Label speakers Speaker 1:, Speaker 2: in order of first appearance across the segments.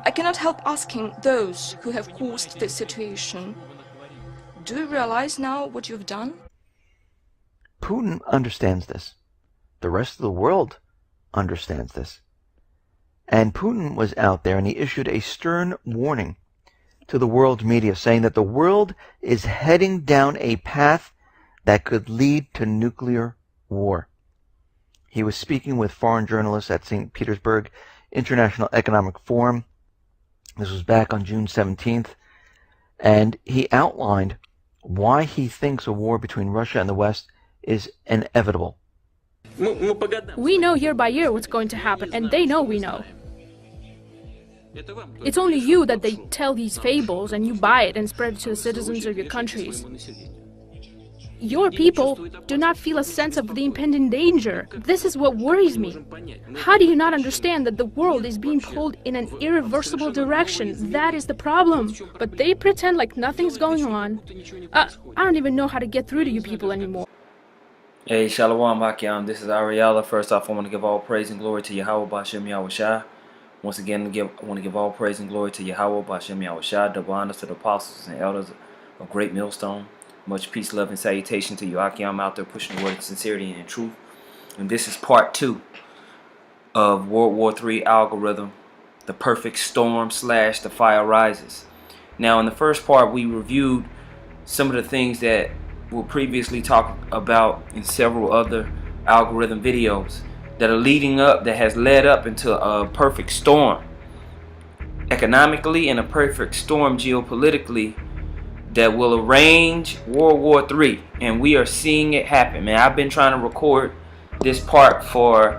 Speaker 1: I cannot help asking those who have caused this situation, do you realize now what you've done?
Speaker 2: Putin understands this. The rest of the world understands this. And Putin was out there and he issued a stern warning to the world media saying that the world is heading down a path that could lead to nuclear war. He was speaking with foreign journalists at St. Petersburg International Economic Forum. This was back on June 17th. And he outlined why he thinks a war between Russia and the West is inevitable.
Speaker 3: We know year by year what's going to happen, and they know we know. It's only you that they tell these fables and you buy it and spread it to the citizens of your countries. Your people do not feel a sense of the impending danger. This is what worries me. How do you not understand that the world is being pulled in an irreversible direction? That is the problem. But they pretend like nothing's going on. I don't even know how to get through to you people anymore.
Speaker 4: Hey, Shalom Hakyam, this is Ariella. First off, I want to give all praise and glory to Yahweh B'Shem Yahushua. Once again, I want to give all praise and glory to Yahweh B'Shem Yahushua. Double honors to the apostles and elders of Great Millstone. Much peace, love, and salutation to you, Hakyam, out there pushing the word of sincerity and truth. And this is part 2 of World War III algorithm, the perfect storm / the fire rises. Now, in the first part, we reviewed some of the things that were previously talked about in several other algorithm videos that are leading up, that has led up into a perfect storm economically and a perfect storm geopolitically that will arrange World War III, and we are seeing it happen, man. I've been trying to record this part for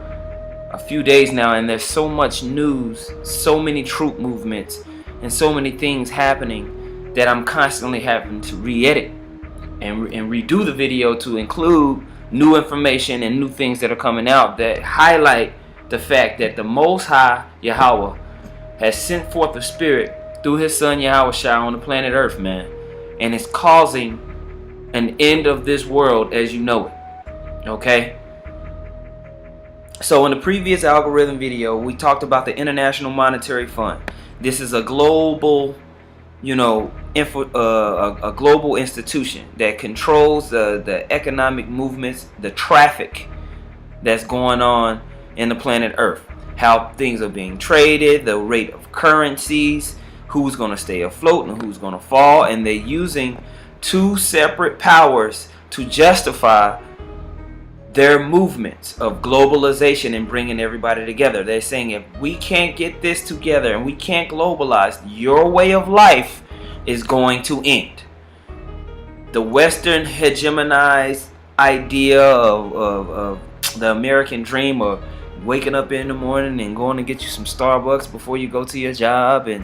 Speaker 4: a few days now, and there's so much news, so many troop movements, and so many things happening that I'm constantly having to re-edit and redo the video to include new information and new things that are coming out that highlight the fact that the Most High Yahweh has sent forth a spirit through his son Yahushua on the planet Earth, man. And it's causing an end of this world as you know it. Okay? So in the previous algorithm video, we talked about the International Monetary Fund. This is a global, a global institution that controls the economic movements, the traffic that's going on in the planet Earth. How things are being traded, the rate of currencies, who's going to stay afloat and who's going to fall, and they're using two separate powers to justify their movements of globalization and bringing everybody together. They're saying if we can't get this together and we can't globalize, your way of life is going to end. The Western hegemonized idea of the American dream of waking up in the morning and going to get you some Starbucks before you go to your job, and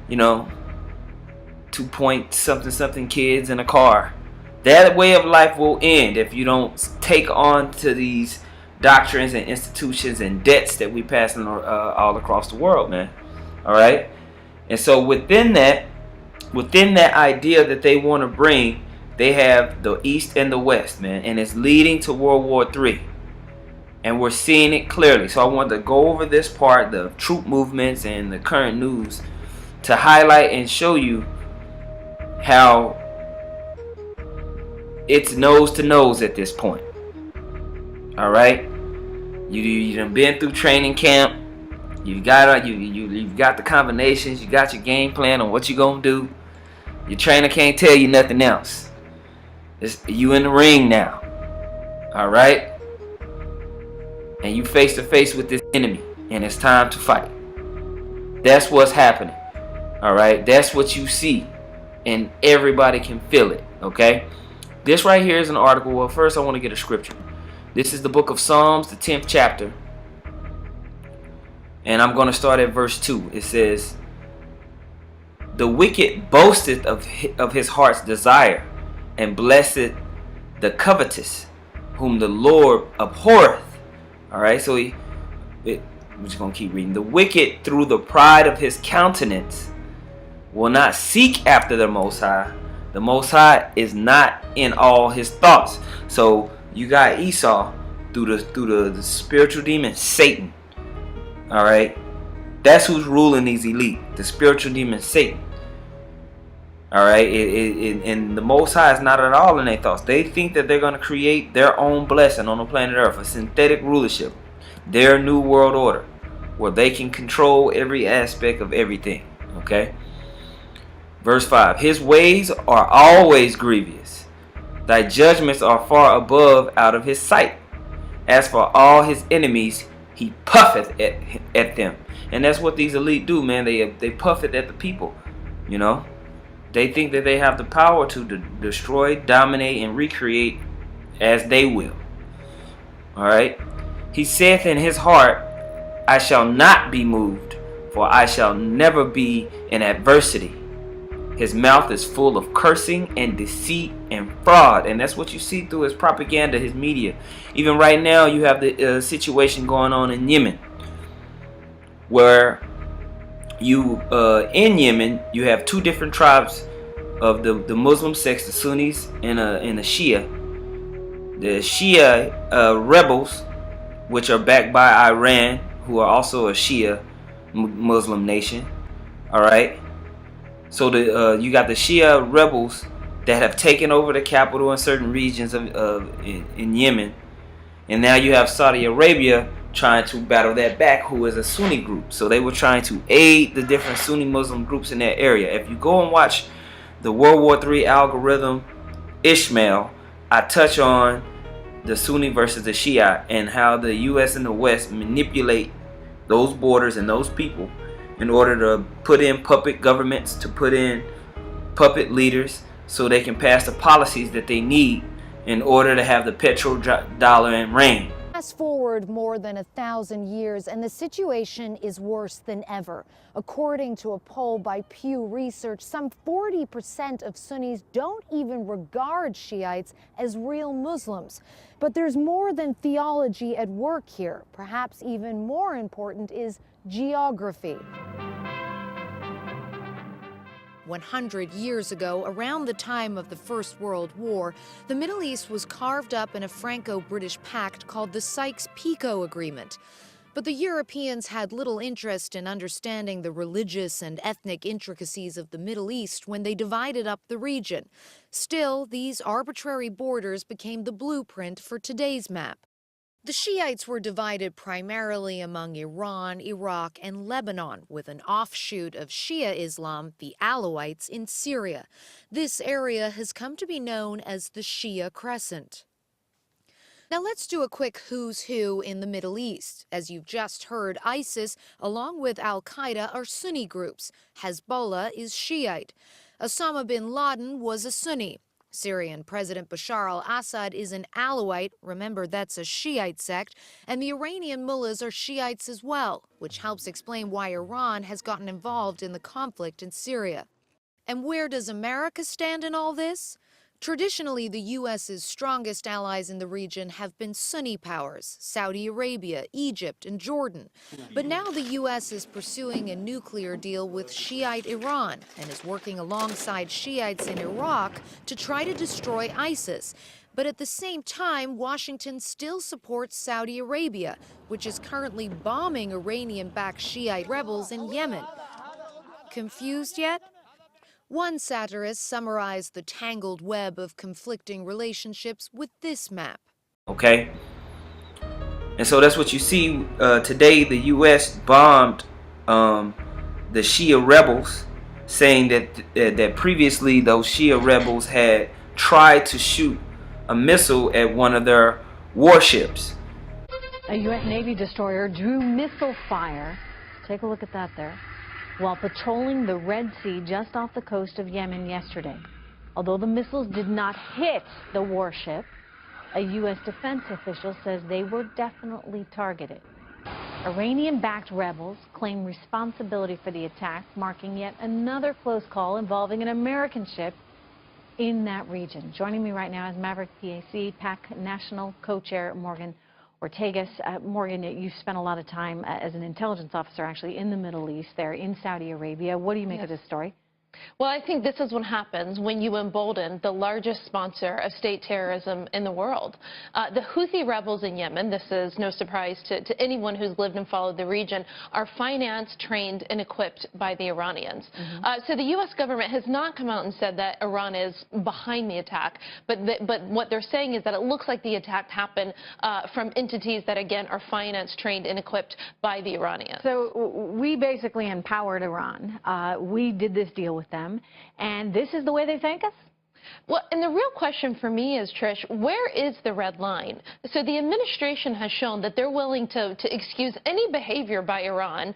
Speaker 4: 2 something kids in a car. That way of life will end if you don't take on to these doctrines and institutions and debts that we pass on all across the world, man. All right. And so within that idea that they want to bring, they have the East and the West, man, and it's leading to World War III. And we're seeing it clearly. So I wanted to go over this part, the troop movements and the current news, to highlight and show you how it's nose to nose at this point. All right, you done been through training camp. You've got the combinations. You got your game plan on what you gonna do. Your trainer can't tell you nothing else. You in the ring now. All right, and you face to face with this enemy, and it's time to fight. That's what's happening. All right, that's what you see, and everybody can feel it. Okay, this right here is an article. Well, first I want to get a scripture. This is the book of Psalms, the 10th chapter, and I'm going to start at verse 2. It says, "The wicked boasteth of his heart's desire, and blesseth the covetous, whom the Lord abhorreth." All right, so we're just going to keep reading. "The wicked, through the pride of his countenance, will not seek after the Most High. The Most High is not in all his thoughts." So you got Esau through the spiritual demon Satan. All right, that's who's ruling these elite, the spiritual demon Satan. All right, and the Most High is not at all in their thoughts. They think that they're going to create their own blessing on the planet Earth, a synthetic rulership, their new world order, where they can control every aspect of everything. Okay. Verse 5, "His ways are always grievous. Thy judgments are far above out of his sight. As for all his enemies, he puffeth at them." And that's what these elite do, man. They puff it at the people. You know, they think that they have the power to destroy, dominate, and recreate as they will. All right. "He saith in his heart, I shall not be moved, for I shall never be in adversity. His mouth is full of cursing and deceit and fraud." And that's what you see through his propaganda, his media. Even right now, you have the situation going on in Yemen, where in Yemen you have two different tribes of the Muslim sects, the Sunnis and the Shia. The Shia rebels, which are backed by Iran, who are also a Shia Muslim nation. All right. So you got the Shia rebels that have taken over the capital in certain regions in Yemen, and now you have Saudi Arabia trying to battle that back, who is a Sunni group. So they were trying to aid the different Sunni Muslim groups in that area. If you go and watch the World War III algorithm Ishmael, I touch on the Sunni versus the Shia and how the U.S. and the West manipulate those borders and those people in order to put in puppet governments, to put in puppet leaders, so they can pass the policies that they need in order to have the petrodollar and reign.
Speaker 5: Fast forward more than 1,000 years, and the situation is worse than ever. According to a poll by Pew Research, some 40% of Sunnis don't even regard Shiites as real Muslims. But there's more than theology at work here. Perhaps even more important is geography. 100 years ago, around the time of the First World War, the Middle East was carved up in a Franco-British pact called the Sykes-Picot Agreement. But the Europeans had little interest in understanding the religious and ethnic intricacies of the Middle East when they divided up the region. Still, these arbitrary borders became the blueprint for today's map. The Shiites were divided primarily among Iran, Iraq, and Lebanon, with an offshoot of Shia Islam, the Alawites, in Syria. This area has come to be known as the Shia Crescent. Now let's do a quick who's who in the Middle East. As you've just heard, ISIS, along with Al-Qaeda, are Sunni groups. Hezbollah is Shiite. Osama bin Laden was a Sunni. Syrian President Bashar al-Assad is an Alawite, remember that's a Shiite sect, and the Iranian mullahs are Shiites as well, which helps explain why Iran has gotten involved in the conflict in Syria. And where does America stand in all this? Traditionally, the U.S.'s strongest allies in the region have been Sunni powers, Saudi Arabia, Egypt, and Jordan. But now the U.S. is pursuing a nuclear deal with Shiite Iran and is working alongside Shiites in Iraq to try to destroy ISIS. But at the same time, Washington still supports Saudi Arabia, which is currently bombing Iranian-backed Shiite rebels in Yemen. Confused yet? One satirist summarized the tangled web of conflicting relationships with this map.
Speaker 4: Okay? And so that's what you see today. The U.S. bombed the Shia rebels, saying that previously those Shia rebels had tried to shoot a missile at one of their warships.
Speaker 6: A U.S. Navy destroyer drew missile fire. Take a look at that there. while patrolling the Red Sea just off the coast of Yemen yesterday. Although the missiles did not hit the warship, a U.S. defense official says they were definitely targeted. Iranian-backed rebels claim responsibility for the attack, marking yet another close call involving an American ship in that region. Joining me right now is Maverick PAC National Co-Chair Morgan Ortegas. Morgan, you've spent a lot of time as an intelligence officer actually in the Middle East, there in Saudi Arabia. What do you make of this story?
Speaker 7: Well, I think this is what happens when you embolden the largest sponsor of state terrorism in the world. The Houthi rebels in Yemen, this is no surprise to anyone who's lived and followed the region, are financed, trained, and equipped by the Iranians. So the U.S. government has not come out and said that Iran is behind the attack, but what they're saying is that it looks like the attack happened from entities that, again, are financed, trained, and equipped by the Iranians.
Speaker 6: So we basically empowered Iran. We did this deal with them, and this is the way they thank us?
Speaker 7: Well, and the real question for me is, Trish, where is the red line? So the administration has shown that they're willing to excuse any behavior by Iran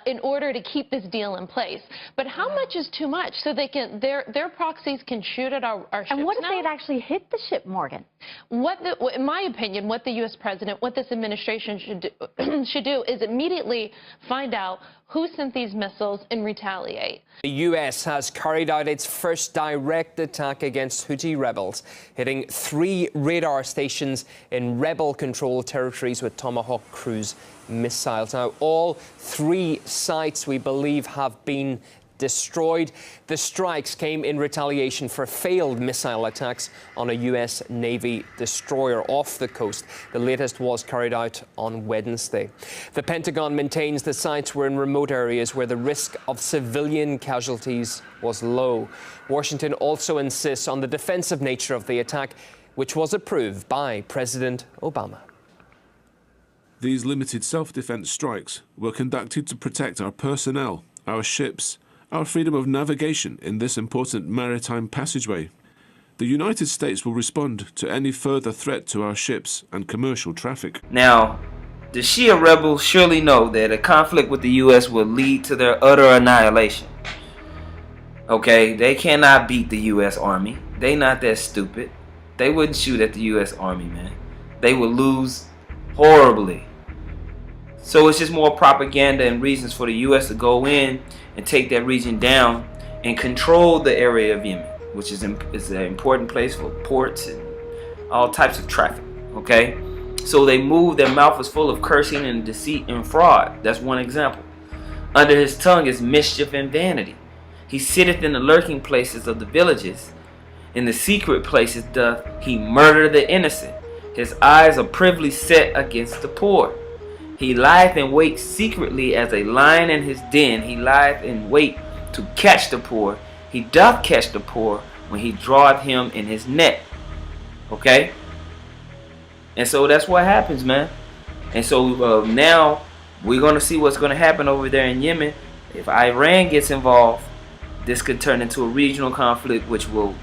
Speaker 7: in order to keep this deal in place. But how much is too much? So they can their proxies can shoot at our ships.
Speaker 6: And what if
Speaker 7: now?
Speaker 6: they had actually hit the ship, Morgan?
Speaker 7: In my opinion, what the U.S. president, what this administration should do is immediately find out who sent these missiles and retaliate.
Speaker 8: The U.S. has carried out its first direct attack against Houthi rebels, hitting 3 radar stations in rebel-controlled territories with Tomahawk cruise missiles. Now, all 3 sites, we believe, have been destroyed. The strikes came in retaliation for failed missile attacks on a U.S. Navy destroyer off the coast. The latest was carried out on Wednesday. The Pentagon maintains the sites were in remote areas where the risk of civilian casualties was low. Washington also insists on the defensive nature of the attack, which was approved by President Obama.
Speaker 9: These limited self-defense strikes were conducted to protect our personnel, our ships, our freedom of navigation in this important maritime passageway. The United States will respond to any further threat to our ships and commercial traffic.
Speaker 4: Now, the Shia rebels surely know that a conflict with the U.S. will lead to their utter annihilation. Okay, they cannot beat the U.S. Army. They not that stupid. They wouldn't shoot at the U.S. Army, man. They would lose horribly. So it's just more propaganda and reasons for the U.S. to go in and take that region down and control the area of Yemen, which is an important place for ports and all types of traffic, okay? So they move, their mouth is full of cursing and deceit and fraud. That's one example. Under his tongue is mischief and vanity. He sitteth in the lurking places of the villages. In the secret places doth he murder the innocent. His eyes are privily set against the poor. He lieth in wait secretly as a lion in his den. He lieth in wait to catch the poor. He doth catch the poor when he draweth him in his net. Okay? And so that's what happens, man. And so now we're going to see what's going to happen over there in Yemen. If Iran gets involved, this could turn into a regional conflict, which will,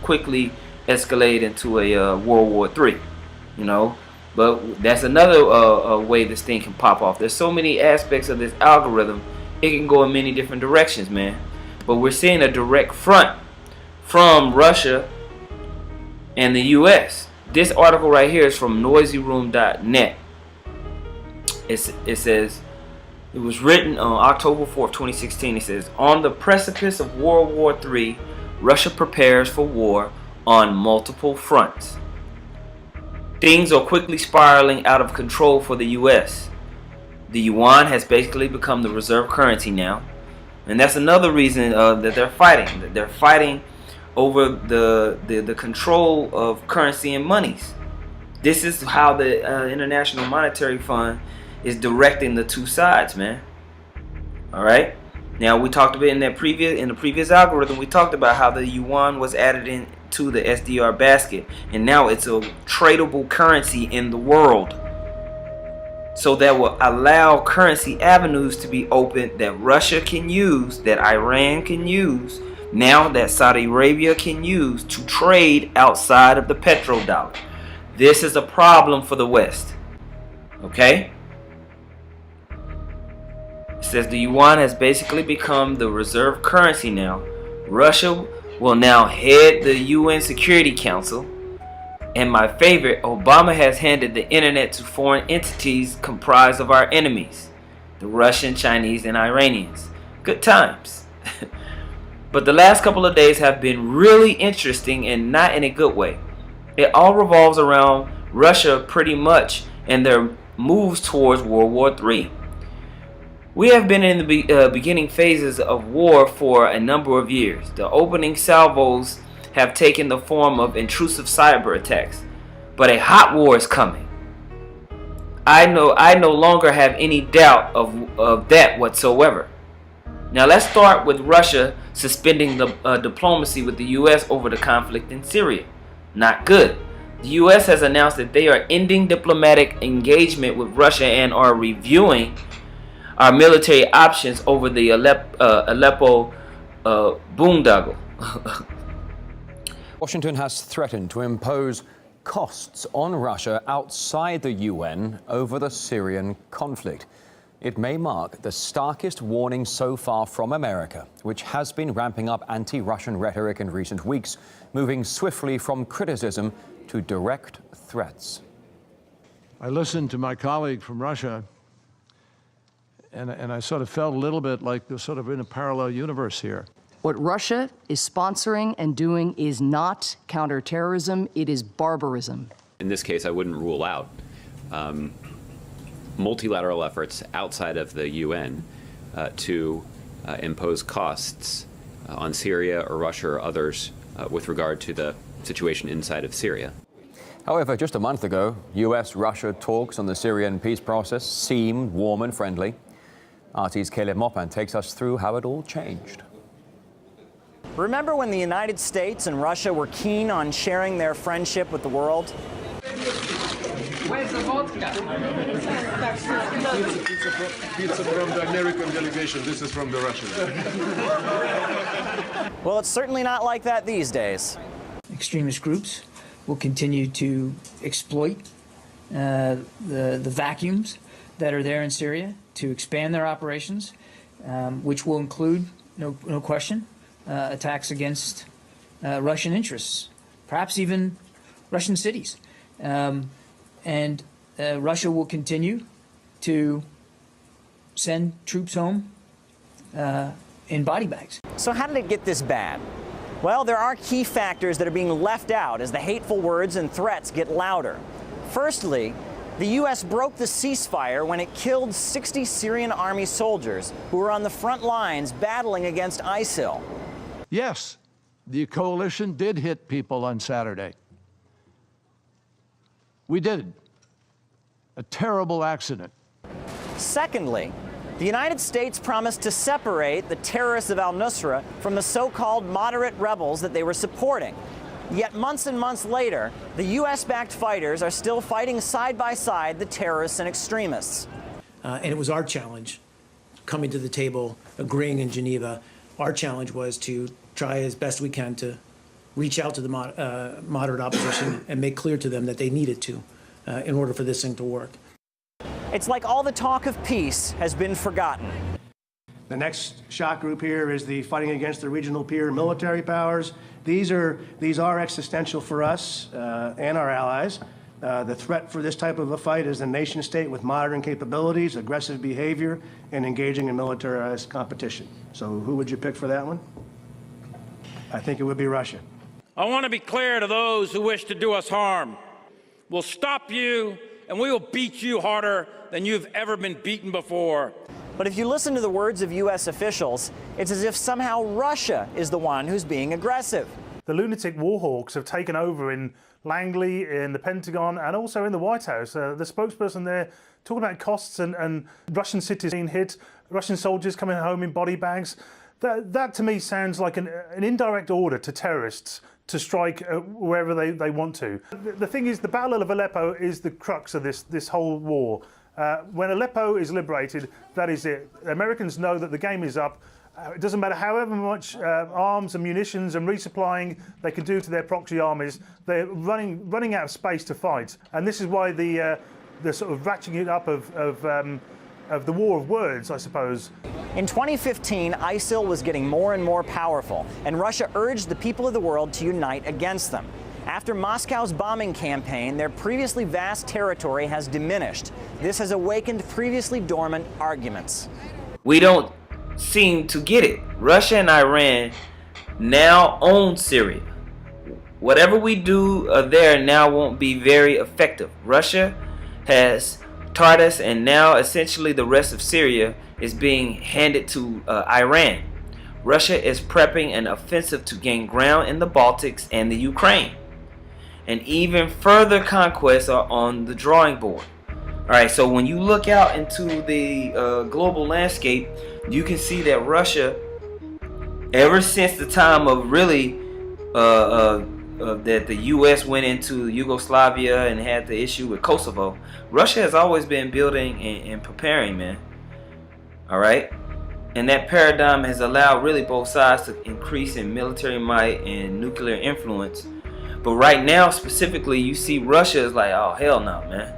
Speaker 4: quickly escalate into a World War III, But that's another way this thing can pop off. There's so many aspects of this algorithm. It can go in many different directions, man. But we're seeing a direct front from Russia and the U.S. This article right here is from noisyroom.net. It says, it was written on October 4th, 2016. It says, on the precipice of World War III, Russia prepares for war on multiple fronts. Things are quickly spiraling out of control for the U.S. The yuan has basically become the reserve currency now. And that's another reason that they're fighting. They're fighting over the control of currency and monies. This is how the International Monetary Fund is directing the two sides, man. All right. Now we talked about in the previous algorithm, we talked about how the yuan was added into the SDR basket, and now it's a tradable currency in the world. So that will allow currency avenues to be open that Russia can use, that Iran can use, now that Saudi Arabia can use to trade outside of the petrodollar. This is a problem for the West. Okay? says the yuan has basically become the reserve currency now. Russia will now head the UN Security Council. And my favorite, Obama has handed the internet to foreign entities comprised of our enemies, the Russian, Chinese, and Iranians. Good times. But the last couple of days have been really interesting and not in a good way. It all revolves around Russia pretty much and their moves towards World War III. We have been in the beginning phases of war for a number of years. The opening salvos have taken the form of intrusive cyber attacks, but a hot war is coming. I no longer have any doubt of that whatsoever. Now let's start with Russia suspending the diplomacy with the US over the conflict in Syria. Not good. The US has announced that they are ending diplomatic engagement with Russia and are reviewing our military options over the Aleppo boondoggle.
Speaker 10: Washington has threatened to impose costs on Russia outside the UN over the Syrian conflict. It may mark the starkest warning so far from America, which has been ramping up anti-Russian rhetoric in recent weeks, moving swiftly from criticism to direct threats.
Speaker 11: I listened to my colleague from Russia, and I sort of felt a little bit like we're sort of in a parallel universe here.
Speaker 12: What Russia is sponsoring and doing is not counterterrorism, it is barbarism.
Speaker 13: In this case, I wouldn't rule out multilateral efforts outside of the UN to impose costs on Syria or Russia or others with regard to the situation inside of Syria.
Speaker 10: However, just a month ago, US-Russia talks on the Syrian peace process seemed warm and friendly. RT's Caleb Mopan takes us through how it all changed.
Speaker 14: Remember when the United States and Russia were keen on sharing their friendship with the world?
Speaker 15: Where's the vodka?
Speaker 9: Pizza from the American delegation. This is from the Russians.
Speaker 14: Well, it's certainly not like that these days.
Speaker 16: Extremist groups will continue to exploit the vacuums that are there in Syria to expand their operations, which will include, no question, attacks against Russian interests, perhaps even Russian cities. And Russia will continue to send troops home in body bags.
Speaker 14: So how did it get this bad? Well, there are key factors that are being left out as the hateful words and threats get louder. Firstly, the U.S. broke the ceasefire when it killed 60 Syrian army soldiers who were on the front lines battling against ISIL.
Speaker 11: Yes, the coalition did hit people on Saturday. We did. A terrible accident.
Speaker 14: Secondly, the United States promised to separate the terrorists of al-Nusra from the so-called moderate rebels that they were supporting. Yet months and months later, the U.S.-backed fighters are still fighting side by side the terrorists and extremists.
Speaker 16: And it was our challenge, coming to the table, agreeing in Geneva. Our challenge was to try as best we can to reach out to the moderate opposition and make clear to them that they needed to in order for this thing to work.
Speaker 14: It's like all the talk of peace has been forgotten.
Speaker 17: The next shock group here is the fighting against the regional peer military powers. These are existential for us and our allies. The threat for this type of a fight is a nation state with modern capabilities, aggressive behavior, and engaging in militarized competition. So who would you pick for that one? I think it would be Russia.
Speaker 18: I want to be clear to those who wish to do us harm. We'll stop you, and we will beat you harder than you've ever been beaten before.
Speaker 14: But if you listen to the words of U.S. officials, it's as if somehow Russia is the one who's being aggressive.
Speaker 19: The lunatic warhawks have taken over in Langley, in the Pentagon, and also in the White House. The spokesperson there talking about costs and Russian cities being hit, Russian soldiers coming home in body bags. That to me sounds like an indirect order to terrorists to strike wherever they want to. The thing is, the Battle of Aleppo is the crux of this whole war. When Aleppo is liberated, that is it. Americans know that the game is up. It doesn't matter however much arms and munitions and resupplying they can do to their proxy armies. They're running out of space to fight, and this is why the sort of ratcheting it up of of the war of words, I suppose.
Speaker 14: In 2015, ISIL was getting more and more powerful, and Russia urged the people of the world to unite against them. After Moscow's bombing campaign, their previously vast territory has diminished. This has awakened previously dormant arguments.
Speaker 4: We don't seem to get it. Russia and Iran now own Syria. Whatever we do there now won't be very effective. Russia has Tartus, and now essentially the rest of Syria is being handed to Iran. Russia is prepping an offensive to gain ground in the Baltics and the Ukraine. And even further conquests are on the drawing board. Alright, so when you look out into the global landscape, you can see that Russia, ever since the time of really that the U.S. went into Yugoslavia and had the issue with Kosovo, Russia has always been building and preparing, man. Alright? And that paradigm has allowed really both sides to increase in military might and nuclear influence. But right now, specifically, you see Russia is like, oh, hell no, man.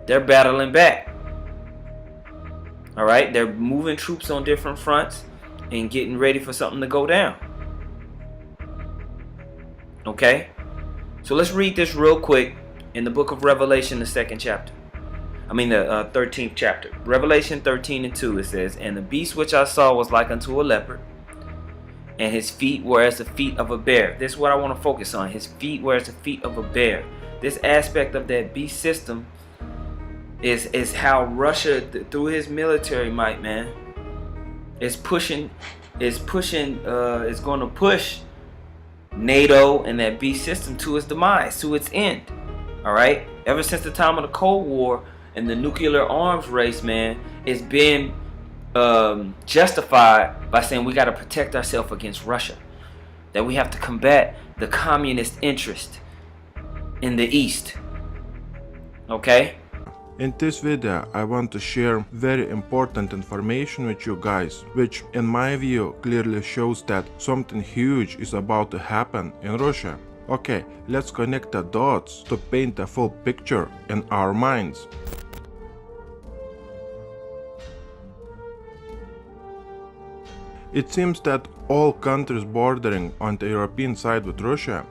Speaker 4: They're battling back. Alright? They're moving troops on different fronts and getting ready for something to go down. Okay? So let's read this real quick in the book of Revelation, the 2nd chapter. I mean the 13th chapter. Revelation 13:2, it says, "And the beast which I saw was like unto a leopard, and his feet were as the feet of a bear." This is what I want to focus on. His feet were as the feet of a bear. This aspect of that beast system is how Russia, through his military might, man, is going to push NATO and that beast system to its demise, to its end. Alright? Ever since the time of the Cold War and the nuclear arms race, man, it's been justified by saying we got to protect ourselves against Russia. That we have to combat the communist interest in the East. Okay?
Speaker 20: In this video, I want to share very important information with you guys, which in my view clearly shows that something huge is about to happen in Russia. Okay, let's connect the dots to paint a full picture in our minds. It seems that all countries bordering on the European side with Russia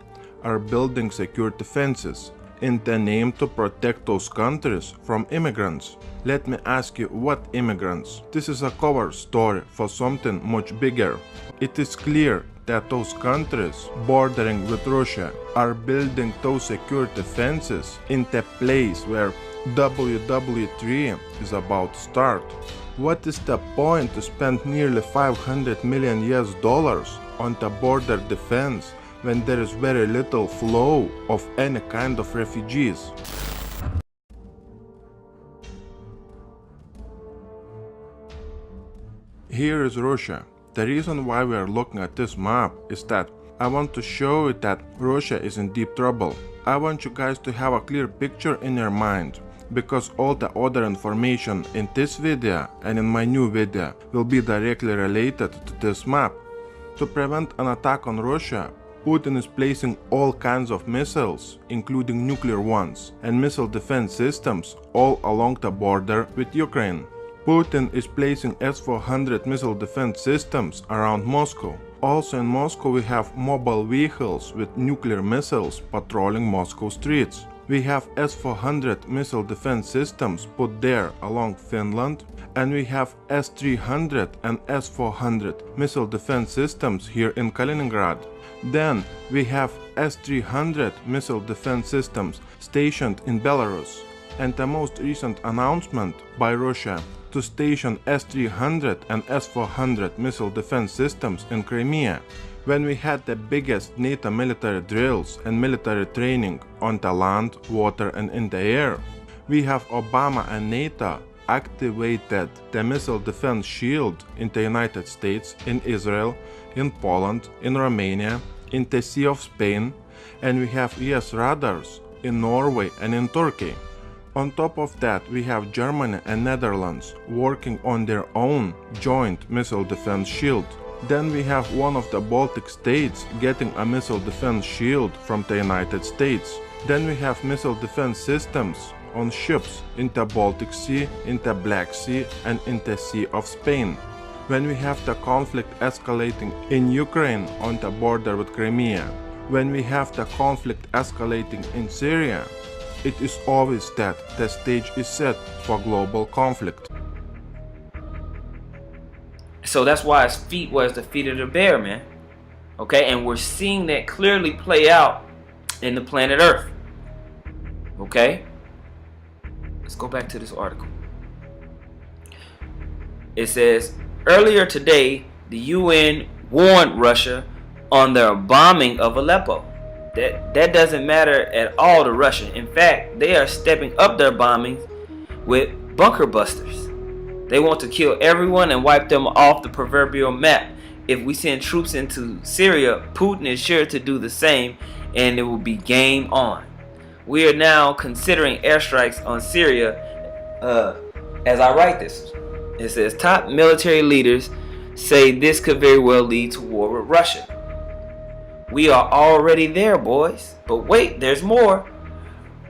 Speaker 20: are building secure defenses in the name to protect those countries from immigrants. Let me ask you, what immigrants? This is a cover story for something much bigger. It is clear that those countries bordering with Russia are building those secure defenses in the place where WW3 is about to start. What is the point to spend nearly $500 million on the border defense when there is very little flow of any kind of refugees? Here is Russia. The reason why we are looking at this map is that I want to show you that Russia is in deep trouble. I want you guys to have a clear picture in your mind, because all the other information in this video and in my new video will be directly related to this map. To prevent an attack on Russia, Putin is placing all kinds of missiles, including nuclear ones, and missile defense systems all along the border with Ukraine. Putin is placing S-400 missile defense systems around Moscow. Also in Moscow we have mobile vehicles with nuclear missiles patrolling Moscow streets. We have S-400 missile defense systems put there along Finland, and we have S-300 and S-400 missile defense systems here in Kaliningrad. Then we have S-300 missile defense systems stationed in Belarus, and the most recent announcement by Russia to station S-300 and S-400 missile defense systems in Crimea, when we had the biggest NATO military drills and military training on the land, water and in the air. We have Obama and NATO activated the missile defense shield in the United States, in Israel, in Poland, in Romania, in the Sea of Spain, and we have US radars in Norway and in Turkey. On top of that, we have Germany and Netherlands working on their own joint missile defense shield. Then we have one of the Baltic states getting a missile defense shield from the United States. Then we have missile defense systems on ships in the Baltic Sea, in the Black Sea, and in the Sea of Spain. When we have the conflict escalating in Ukraine on the border with Crimea, when we have the conflict escalating in Syria, it is obvious that the stage is set for global conflict.
Speaker 4: So that's why his feet was the feet of the bear, man. Okay, and we're seeing that clearly play out in the planet Earth. Okay, let's go back to this article. It says, earlier today, the UN warned Russia on their bombing of Aleppo. That doesn't matter at all to Russia. In fact, they are stepping up their bombings with bunker busters. They want to kill everyone and wipe them off the proverbial map. If we send troops into Syria, Putin is sure to do the same, and it will be game on. We are now considering airstrikes on Syria as I write this. It says top military leaders say this could very well lead to war with Russia. We are already there, boys. But wait, there's more.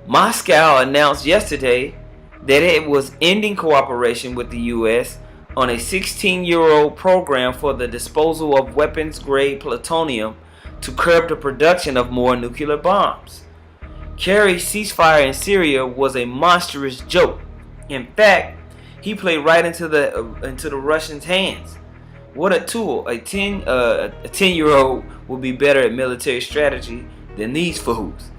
Speaker 4: Moscow announced yesterday that it was ending cooperation with the U.S. on a 16-year-old program for the disposal of weapons-grade plutonium to curb the production of more nuclear bombs. Kerry's ceasefire in Syria was a monstrous joke. In fact, he played right into the Russians' hands. What a tool! A 10-year-old will be better at military strategy than these fools.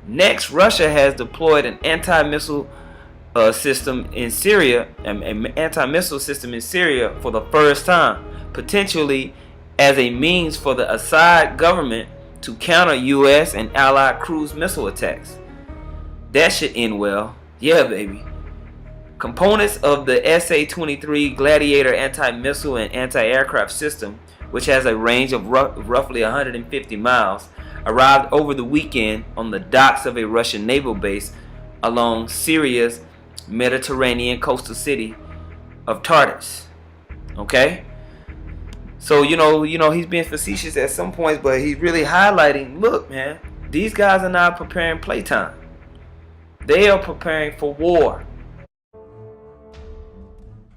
Speaker 4: Next, Russia has deployed an anti-missile system in Syria, an anti-missile system in Syria for the first time, potentially as a means for the Assad government to counter U.S. and allied cruise missile attacks. That should end well. Yeah, baby. Components of the SA-23 Gladiator anti-missile and anti-aircraft system, which has a range of roughly 150 miles, arrived over the weekend on the docks of a Russian naval base along Syria's Mediterranean coastal city of Tartus. Okay? So, you know, he's being facetious at some points, but he's really highlighting, look, man, these guys are not preparing playtime. They are preparing for war.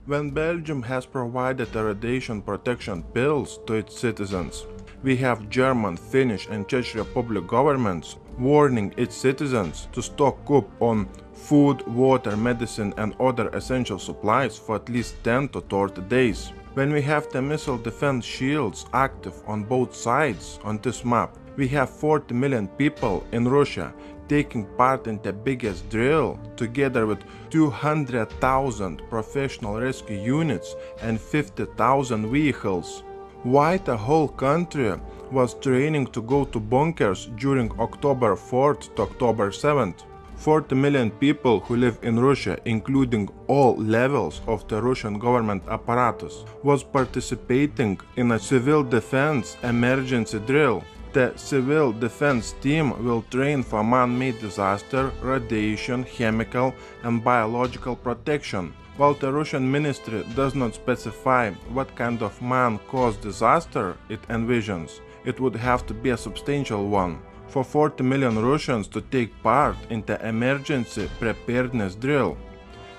Speaker 20: When Belgium has provided the radiation protection pills to its citizens, we have German, Finnish and Czech Republic governments warning its citizens to stock up on food, water, medicine and other essential supplies for at least 10 to 30 days. When we have the missile defense shields active on both sides on this map, we have 40 million people in Russia taking part in the biggest drill, together with 200,000 professional rescue units and 50,000 vehicles. Why the whole country was training to go to bunkers during October 4th to October 7th. 40 million people who live in Russia, including all levels of the Russian government apparatus, was participating in a civil defense emergency drill. The civil defense team will train for man-made disaster, radiation, chemical and biological protection. While the Russian ministry does not specify what kind of man-caused disaster it envisions, it would have to be a substantial one. For 40 million Russians to take part in the emergency preparedness drill.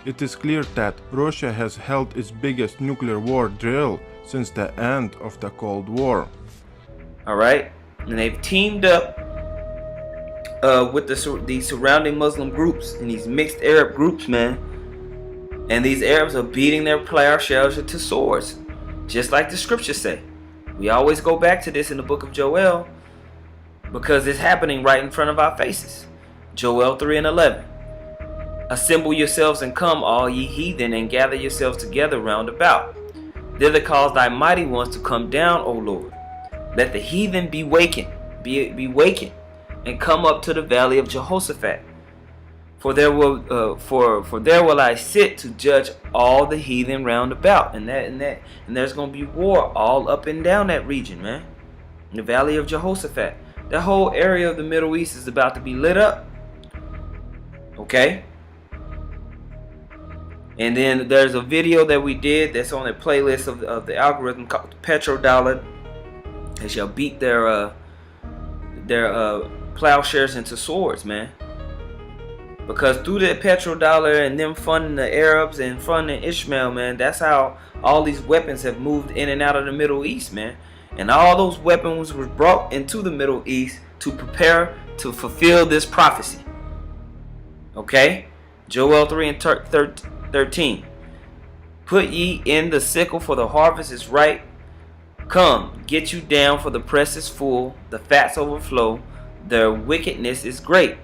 Speaker 20: It is clear that Russia has held its biggest nuclear war drill since the end of the Cold War.
Speaker 4: Alright, and they've teamed up with these surrounding Muslim groups and these mixed Arab groups, man. And these Arabs are beating their plowshares into swords, just like the scriptures say. We always go back to this in the book of Joel, because it's happening right in front of our faces. Joel 3:11. Assemble yourselves and come, all ye heathen, and gather yourselves together round about. Thither cause thy mighty ones to come down, O Lord. Let the heathen be wakened, be wakened, and come up to the valley of Jehoshaphat. For there will I sit to judge all the heathen round about, and there's gonna be war all up and down that region, man. In the valley of Jehoshaphat. That whole area of the Middle East is about to be lit up. Okay? And then there's a video that we did that's on the playlist of the algorithm called Petrodollar. They shall beat their plowshares into swords, man. Because through the petrodollar and them funding the Arabs and funding Ishmael, man, that's how all these weapons have moved in and out of the Middle East, man. And all those weapons were brought into the Middle East to prepare to fulfill this prophecy. Okay? Joel 3 and 13. Put ye in the sickle, for the harvest is ripe. Come, get you down, for the press is full, the fats overflow, their wickedness is great.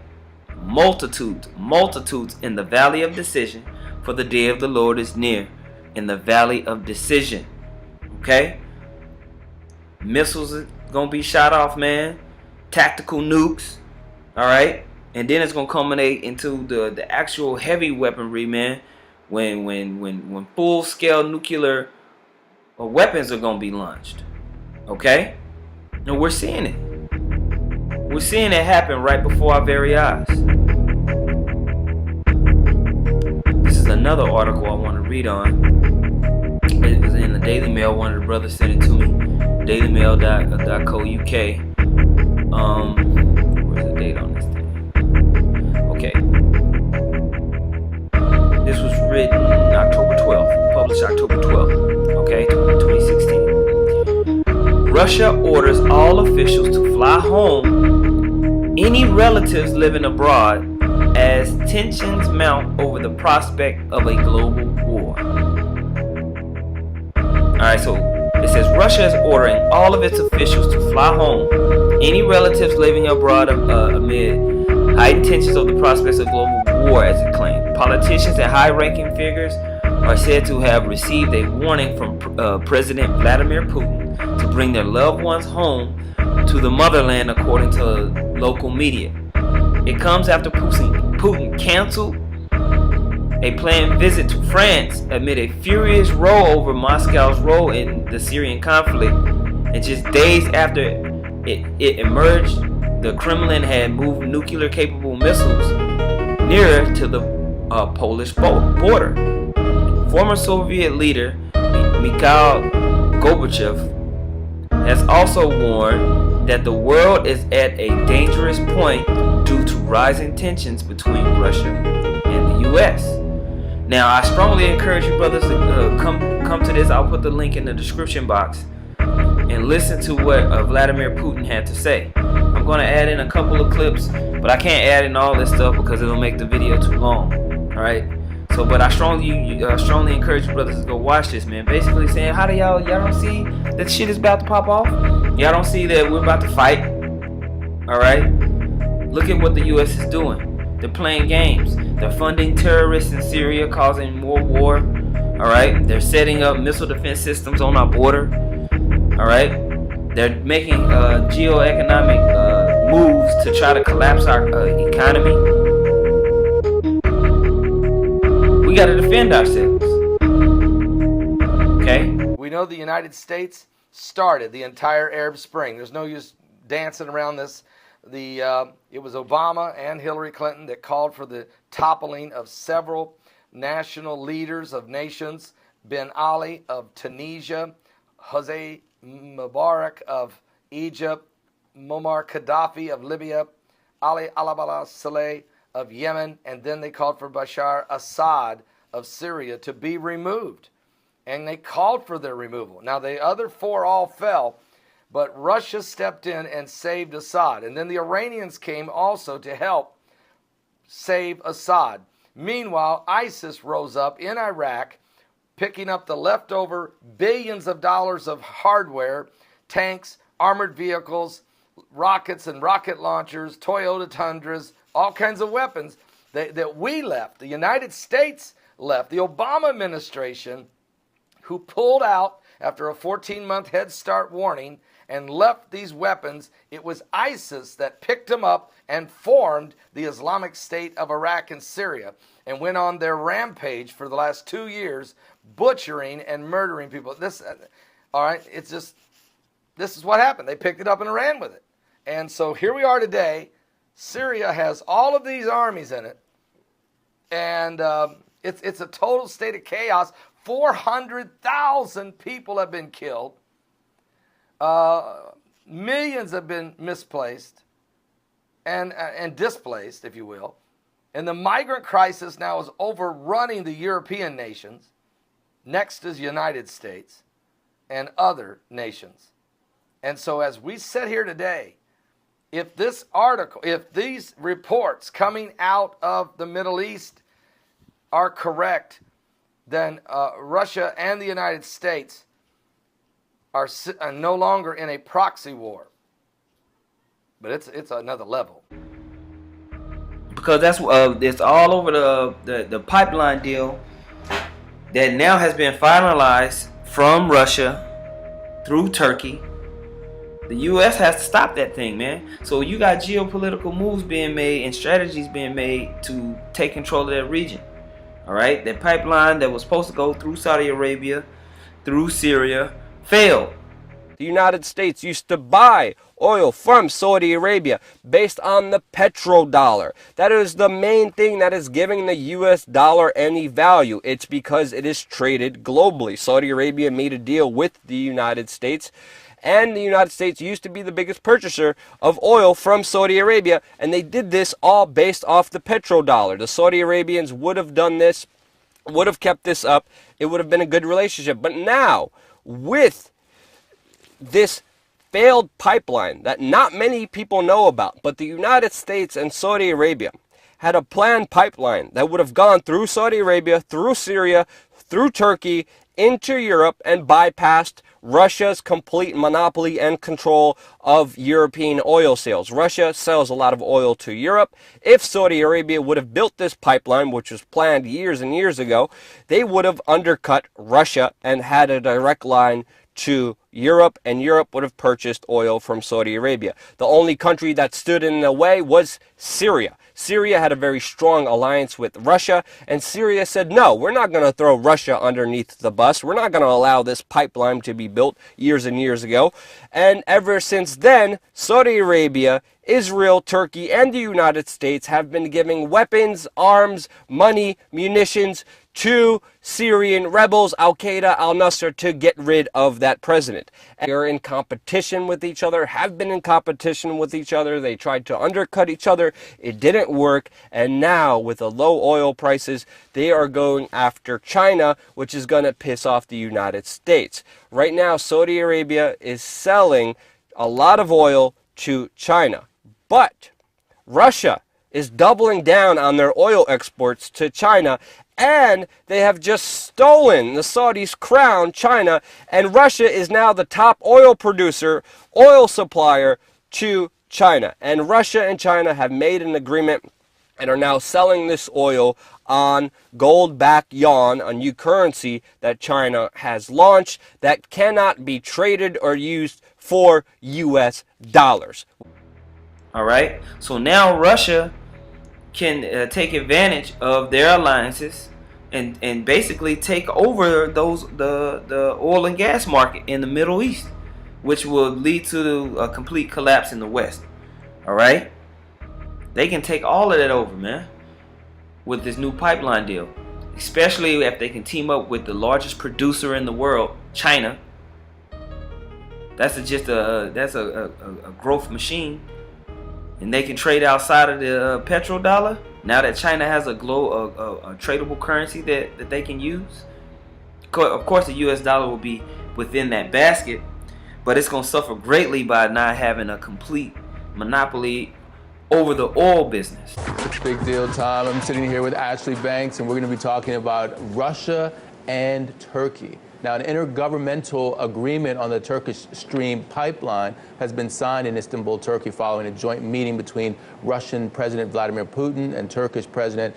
Speaker 4: Multitudes, multitudes in the valley of decision, for the day of the Lord is near in the valley of decision. Okay? Missiles are going to be shot off, man. Tactical nukes. Alright? And then it's going to culminate into the actual heavy weaponry, man. When full-scale nuclear weapons are going to be launched. Okay? And we're seeing it. We're seeing it happen right before our very eyes. This is another article I want to read on. It was in the Daily Mail. One of the brothers sent it to me. dailymail.co.uk. Where's the date on this thing? Okay. This was written October 12th. Published October 12th. Okay, 2016. Russia orders all officials to fly home any relatives living abroad as tensions mount over the prospect of a global war. Alright, so it says Russia is ordering all of its officials to fly home any relatives living abroad amid heightened tensions over the prospects of global war, as it claimed. Politicians and high-ranking figures are said to have received a warning from President Vladimir Putin to bring their loved ones home to the motherland, according to local media. It comes after Putin canceled a planned visit to France amid a furious row over Moscow's role in the Syrian conflict. And just days after it emerged, the Kremlin had moved nuclear-capable missiles nearer to the Polish border. Former Soviet leader Mikhail Gorbachev has also warned that the world is at a dangerous point due to rising tensions between Russia and the U.S. Now, I strongly encourage you brothers to come to this. I'll put the link in the description box and listen to what Vladimir Putin had to say. I'm going to add in a couple of clips, but I can't add in all this stuff because it'll make the video too long. All right. So, but I strongly encourage you brothers to go watch this, man. Basically saying, how do y'all don't see that shit is about to pop off? Y'all don't see that we're about to fight? All right. Look at what the U.S. is doing. They're playing games. They're funding terrorists in Syria, causing more war. All right. They're setting up missile defense systems on our border. All right. They're making geoeconomic moves to try to collapse our economy. We got to defend ourselves. Okay?
Speaker 21: We know the United States started the entire Arab Spring. There's no use dancing around this. It was Obama and Hillary Clinton that called for the toppling of several national leaders of nations. Ben Ali of Tunisia, Hosni Mubarak of Egypt, Muammar Gaddafi of Libya, Ali al-Abdullah Saleh of Yemen, and then they called for Bashar Assad of Syria to be removed. And they called for their removal. Now, the other four all fell, but Russia stepped in and saved Assad. And then the Iranians came also to help save Assad. Meanwhile, ISIS rose up in Iraq, picking up the leftover billions of dollars of hardware, tanks, armored vehicles, rockets and rocket launchers, Toyota Tundras, all kinds of weapons that we left, the United States left, the Obama administration, who pulled out after a 14-month Head Start warning and left these weapons. It was ISIS that picked them up and formed the Islamic State of Iraq and Syria and went on their rampage for the last 2 years, butchering and murdering people. All right, this is what happened. They picked it up and ran with it. And so here we are today. Syria has all of these armies in it, and it's a total state of chaos. 400,000 people have been killed. Millions have been misplaced and displaced, if you will. And the migrant crisis now is overrunning the European nations. Next is the United States and other nations. And so as we sit here today, if this article, if these reports coming out of the Middle East are correct, then Russia and the United States are no longer in a proxy war. But it's another level.
Speaker 4: Because that's it's all over the pipeline deal that now has been finalized from Russia through Turkey. The U.S. has to stop that thing, man. So you got geopolitical moves being made and strategies being made to take control of that region. All right, that pipeline that was supposed to go through Saudi Arabia, through Syria, failed.
Speaker 1: The United States used to buy oil from Saudi Arabia based on the petrodollar. That is the main thing that is giving the US dollar any value. It's because it is traded globally. Saudi Arabia made a deal with the United States, and the United States used to be the biggest purchaser of oil from Saudi Arabia, and they did this all based off the petrodollar. The Saudi Arabians would have done this, would have kept this up. It would have been a good relationship. But now, with this failed pipeline that not many people know about, but the United States and Saudi Arabia had a planned pipeline that would have gone through Saudi Arabia, through Syria, through Turkey, into Europe, and bypassed Russia's complete monopoly and control of European oil sales. Russia sells a lot of oil to Europe. If Saudi Arabia would have built this pipeline, which was planned years and years ago, they would have undercut Russia and had a direct line to Europe, and Europe would have purchased oil from Saudi Arabia. The only country that stood in the way was Syria. Syria had a very strong alliance with Russia, and Syria said, no, we're not going to throw Russia underneath the bus. We're not going to allow this pipeline to be built years and years ago. And ever since then, Saudi Arabia, Israel, Turkey, and the United States have been giving weapons, arms, money, munitions to Syrian rebels, Al-Qaeda, al-Nusra, to get rid of that president. They're in competition with each other, have been in competition with each other. They tried to undercut each other. It didn't work. And now, with the low oil prices, they are going after China, which is going to piss off the United States. Right now, Saudi Arabia is selling a lot of oil to China. But Russia is doubling down on their oil exports to China, and they have just stolen the Saudis' crown, China, and Russia is now the top oil producer, oil supplier to China. And Russia and China have made an agreement and are now selling this oil on gold-backed yuan, a new currency that China has launched that cannot be traded or used for US dollars.
Speaker 4: All right, so now Russia can take advantage of their alliances and basically take over the oil and gas market in the Middle East, which will lead to a complete collapse in the West. All right, they can take all of that over, man, with this new pipeline deal, especially if they can team up with the largest producer in the world, China. That's a growth machine. And they can trade outside of the petrodollar. Now that China has a tradable currency that they can use. Of course, the US dollar will be within that basket, but it's going to suffer greatly by not having a complete monopoly over the oil business.
Speaker 22: Big deal, Tom. I'm sitting here with Ashley Banks, and we're going to be talking about Russia and Turkey. Now, an intergovernmental agreement on the Turkish Stream pipeline has been signed in Istanbul, Turkey, following a joint meeting between Russian President Vladimir Putin and Turkish President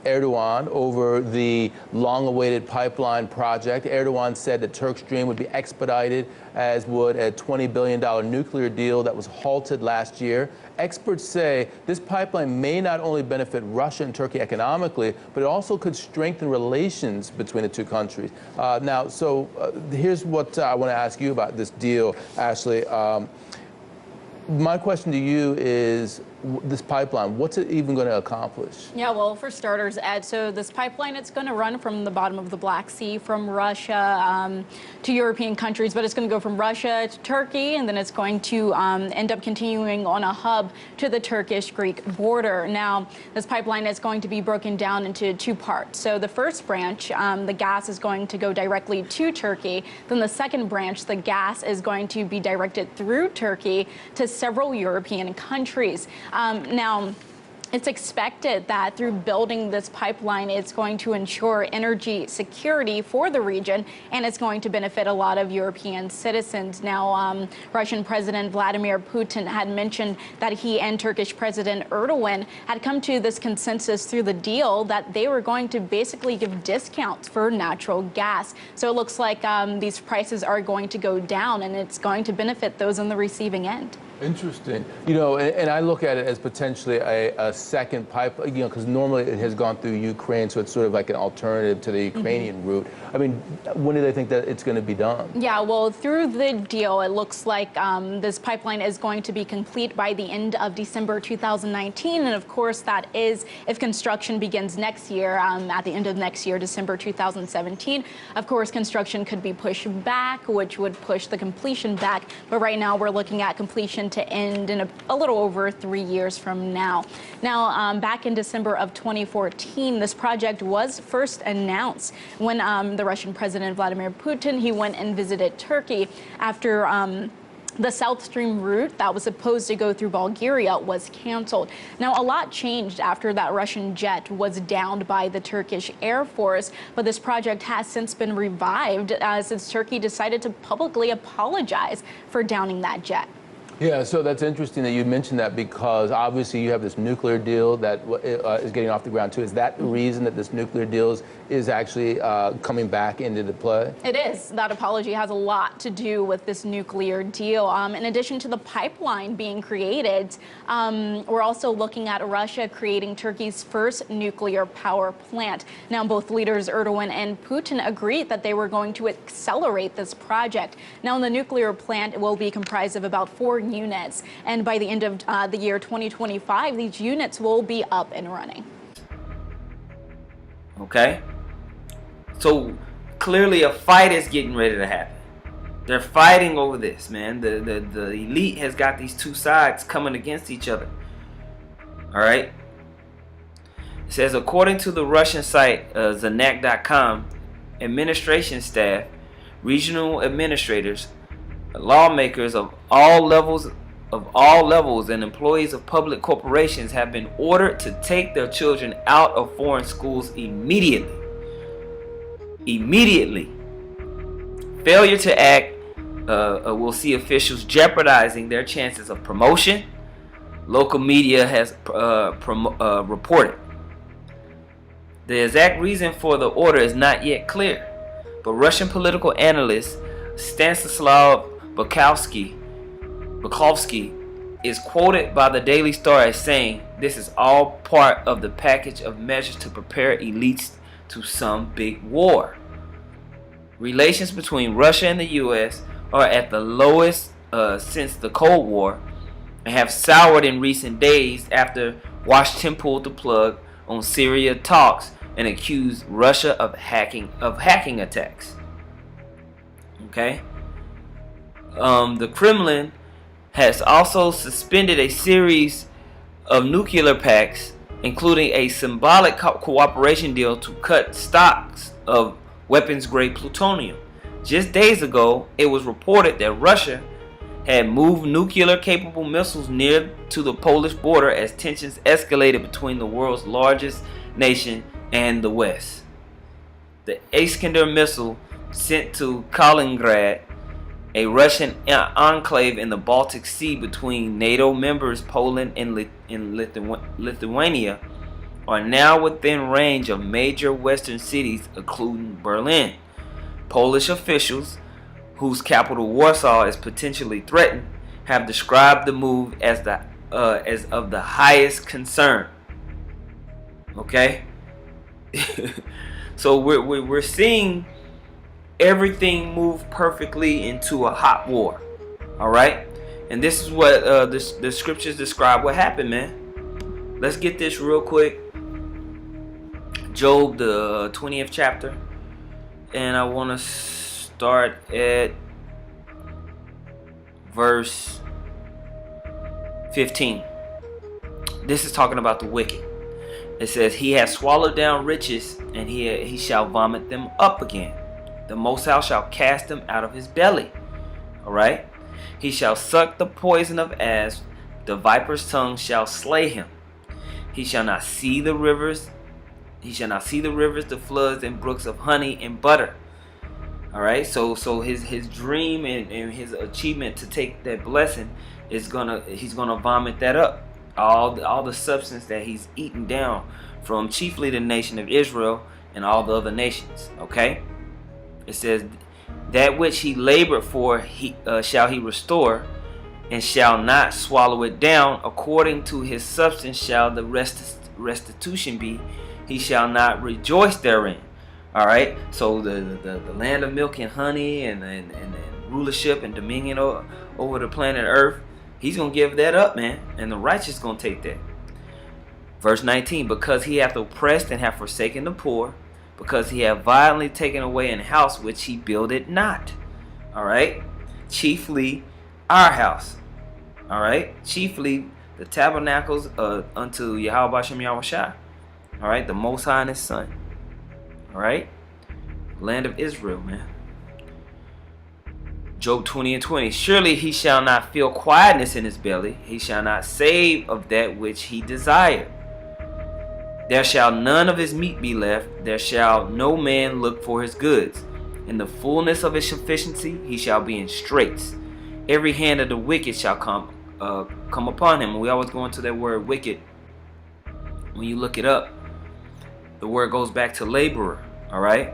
Speaker 22: Erdogan over the long-awaited pipeline project. Erdogan said that Turk Stream would be expedited, as would a $20 billion nuclear deal that was halted last year. Experts say this pipeline may not only benefit Russia and Turkey economically, but it also could strengthen relations between the two countries. Here's what I want to ask you about this deal, Ashley. My question to you is, this pipeline, what's it even going to accomplish?
Speaker 2: Yeah, well, for starters, Ed, so this pipeline, it's going to run from the bottom of the Black Sea, from Russia to European countries, but it's going to go from Russia to Turkey, and then it's going to end up continuing on a hub to the Turkish-Greek border. Now, this pipeline is going to be broken down into two parts. So the first branch, the gas is going to go directly to Turkey. Then the second branch, the gas is going to be directed through Turkey to several European countries. Now, it's expected that through building this pipeline, it's going to ensure energy security for the region, and it's going to benefit a lot of European citizens. Now, Russian President Vladimir Putin had mentioned that he and Turkish President Erdogan had come to this consensus through the deal that they were going to basically give discounts for natural gas. So it looks like these prices are going to go down, and it's going to benefit those on the receiving end.
Speaker 22: Interesting. You know, and I look at it as potentially a second pipe, you know, because normally it has gone through Ukraine, so it's sort of like an alternative to the Ukrainian route. I mean, when do they think that it's going to be done?
Speaker 2: Yeah, well, through the deal, it looks like this pipeline is going to be complete by the end of December 2019. And of course, that is if construction begins next year, at the end of next year, December 2017. Of course, construction could be pushed back, which would push the completion back. But right now, we're looking at completion to end in a little over 3 years from now. Now, back in December of 2014, this project was first announced when the Russian President Vladimir Putin, he went and visited Turkey after the South Stream route that was supposed to go through Bulgaria was canceled. Now, a lot changed after that Russian jet was downed by the Turkish Air Force, but this project has since been revived since Turkey decided to publicly apologize for downing that jet.
Speaker 22: Yeah, so that's interesting that you mentioned that, because obviously you have this nuclear deal that is getting off the ground too. Is that the reason that this nuclear deal is actually coming back into the play?
Speaker 2: It is. That apology has a lot to do with this nuclear deal. In addition to the pipeline being created, we're also looking at Russia creating Turkey's first nuclear power plant. Now, both leaders Erdogan and Putin agreed that they were going to accelerate this project. Now, the nuclear plant will be comprised of about 4 units, and by the end of the year 2025, these units will be up and running.
Speaker 4: Okay, so clearly a fight is getting ready to happen. They're fighting over this, man. The elite has got these two sides coming against each other. All right. It says, according to the Russian site Zanak.com, administration staff, regional administrators, lawmakers of all levels and employees of public corporations have been ordered to take their children out of foreign schools immediately. Failure to act will see officials jeopardizing their chances of promotion, local media has reported. The exact reason for the order is not yet clear, but Russian political analyst Stanislav Bukowski is quoted by the Daily Star as saying, "This is all part of the package of measures to prepare elites to some big war." Relations between Russia and the U.S. are at the lowest since the Cold War and have soured in recent days after Washington pulled the plug on Syria talks and accused Russia of hacking attacks. Okay. The Kremlin has also suspended a series of nuclear pacts, including a symbolic cooperation deal to cut stocks of weapons-grade plutonium. Just days ago, it was reported that Russia had moved nuclear-capable missiles near to the Polish border as tensions escalated between the world's largest nation and the West. The Iskander missile sent to Kaliningrad, a Russian enclave in the Baltic Sea between NATO members Poland and Lithuania, are now within range of major Western cities, including Berlin. Polish officials, whose capital Warsaw is potentially threatened, have described the move as of the highest concern. Okay, so we're seeing everything move perfectly into a hot war. All right, And this is what the scriptures describe what happened, man. Let's get this real quick. Job, the 20th chapter. And I want to start at verse 15. This is talking about the wicked. It says, he has swallowed down riches, and he shall vomit them up again. The Most High shall cast them out of his belly. All right. He shall suck the poison of asps. The viper's tongue shall slay him. He shall not see the rivers. He shall not see the rivers, the floods, and brooks of honey and butter. All right. So his dream and his achievement to take that blessing is he's gonna vomit that up. All the substance that he's eaten down from chiefly the nation of Israel and all the other nations. Okay. It says, that which he labored for shall he restore, and shall not swallow it down. According to his substance shall the restitution be. He shall not rejoice therein. All right. So the land of milk and honey and rulership and dominion over the planet Earth, he's gonna give that up, man, and the righteous gonna take that. Verse 19, because he hath oppressed and hath forsaken the poor, because he hath violently taken away an house which he builded not. All right. Chiefly our house. All right. Chiefly the tabernacles unto Yahweh Bashem Yahushua. All right. The Most High and his Son. All right. Land of Israel, man. Job 20 and 20. Surely he shall not feel quietness in his belly. He shall not save of that which he desired. There shall none of his meat be left. There shall no man look for his goods. In the fullness of his sufficiency, he shall be in straits. Every hand of the wicked shall come upon him. We always go into that word wicked. When you look it up, the word goes back to laborer. All right.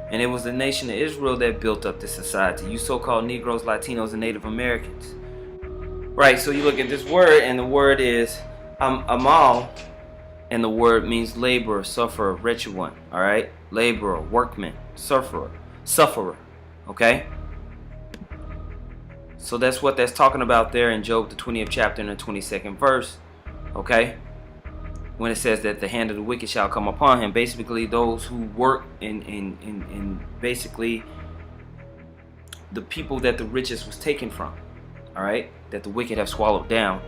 Speaker 4: And it was the nation of Israel that built up this society. You so-called Negroes, Latinos, and Native Americans. Right. So you look at this word, and the word is amal. And the word means laborer, sufferer, wretched one. All right. Laborer, workman, sufferer. Okay. So that's what that's talking about there in Job, the 20th chapter and the 22nd verse. Okay. When it says that the hand of the wicked shall come upon him. Basically, those who work in basically the people that the riches was taken from. All right. That the wicked have swallowed down.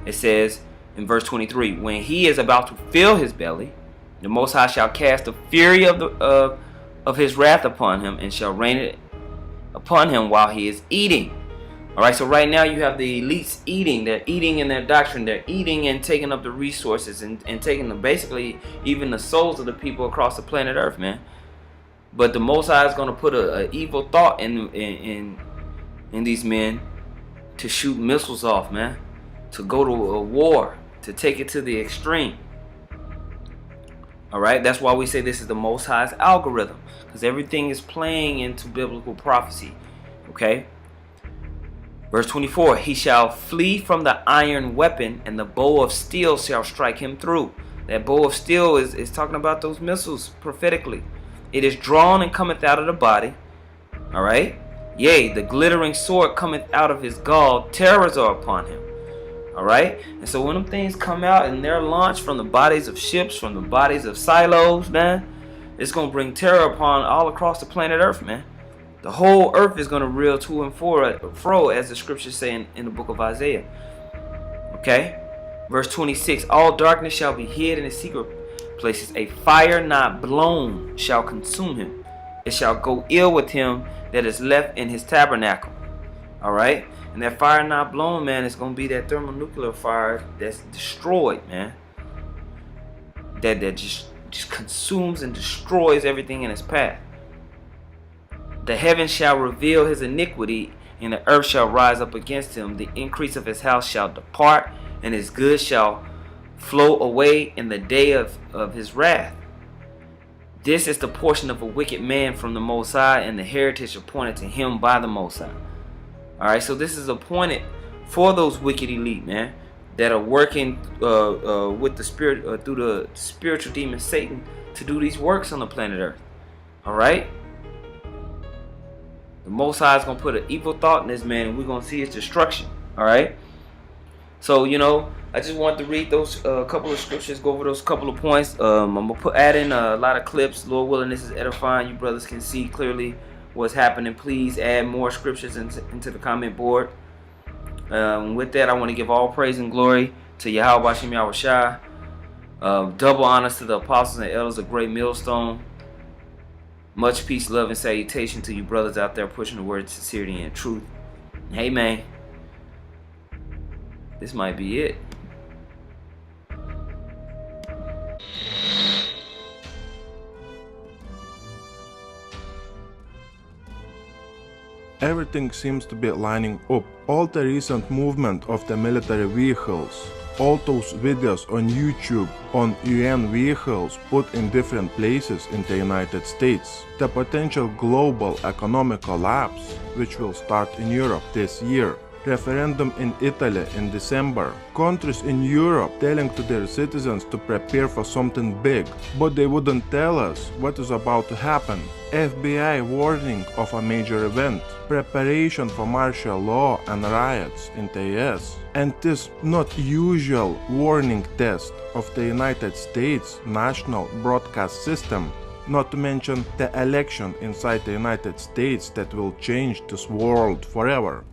Speaker 4: It says in verse 23, when he is about to fill his belly, the Most High shall cast the fury of his wrath upon him, and shall rain it upon him while he is eating. All right, so right now you have the elites eating. They're eating in their doctrine. They're eating and taking up the resources and taking them, basically even the souls of the people across the planet Earth, man. But the Most High is going to put an evil thought in these men to shoot missiles off, man, to go to a war, to take it to the extreme. All right, that's why we say this is the Most High's algorithm, because everything is playing into biblical prophecy. Okay. Verse 24, he shall flee from the iron weapon, and the bow of steel shall strike him through. That bow of steel is talking about those missiles prophetically. It is drawn and cometh out of the body. All right. Yea, the glittering sword cometh out of his gall. Terrors are upon him. All right. And so when them things come out and they're launched from the bodies of ships, from the bodies of silos, man, it's going to bring terror upon all across the planet Earth, man. The whole earth is going to reel to and fro, as the scriptures say in the book of Isaiah. Okay. Verse 26, all darkness shall be hid in the secret places. A fire not blown shall consume him. It shall go ill with him that is left in his tabernacle. All right. And that fire not blown, man, is going to be that thermonuclear fire that's destroyed, man. That just consumes and destroys everything in its path. The heavens shall reveal his iniquity, and the earth shall rise up against him. The increase of his house shall depart, and his goods shall flow away in the day of his wrath. This is the portion of a wicked man from the Most High, and the heritage appointed to him by the Most High. All right, so this is appointed for those wicked elite, man, that are working with the spirit through the spiritual demon Satan to do these works on the planet Earth. All right. The Most High is going to put an evil thought in this man, and we're going to see his destruction. All right. So, you know, I just wanted to read those couple of scriptures, go over those couple of points. I'm going to add in a lot of clips. Lord willing, this is edifying. You brothers can see clearly what's happening. Please add more scriptures into the comment board. With that, I want to give all praise and glory to Yahweh Bashem Yahushua. Double honors to the apostles and elders of Great Millstone. Much peace, love, and salutation to you brothers out there pushing the word of sincerity and truth. Hey, man. This might be it.
Speaker 20: Everything seems to be lining up. All the recent movement of the military vehicles, all those videos on YouTube on UN vehicles put in different places in the United States, the potential global economic collapse which will start in Europe this year, referendum in Italy in December, countries in Europe telling to their citizens to prepare for something big, but they wouldn't tell us what is about to happen, FBI warning of a major event, preparation for martial law and riots in the US, and this not usual warning test of the United States national broadcast system, not to mention the election inside the United States that will change this world forever.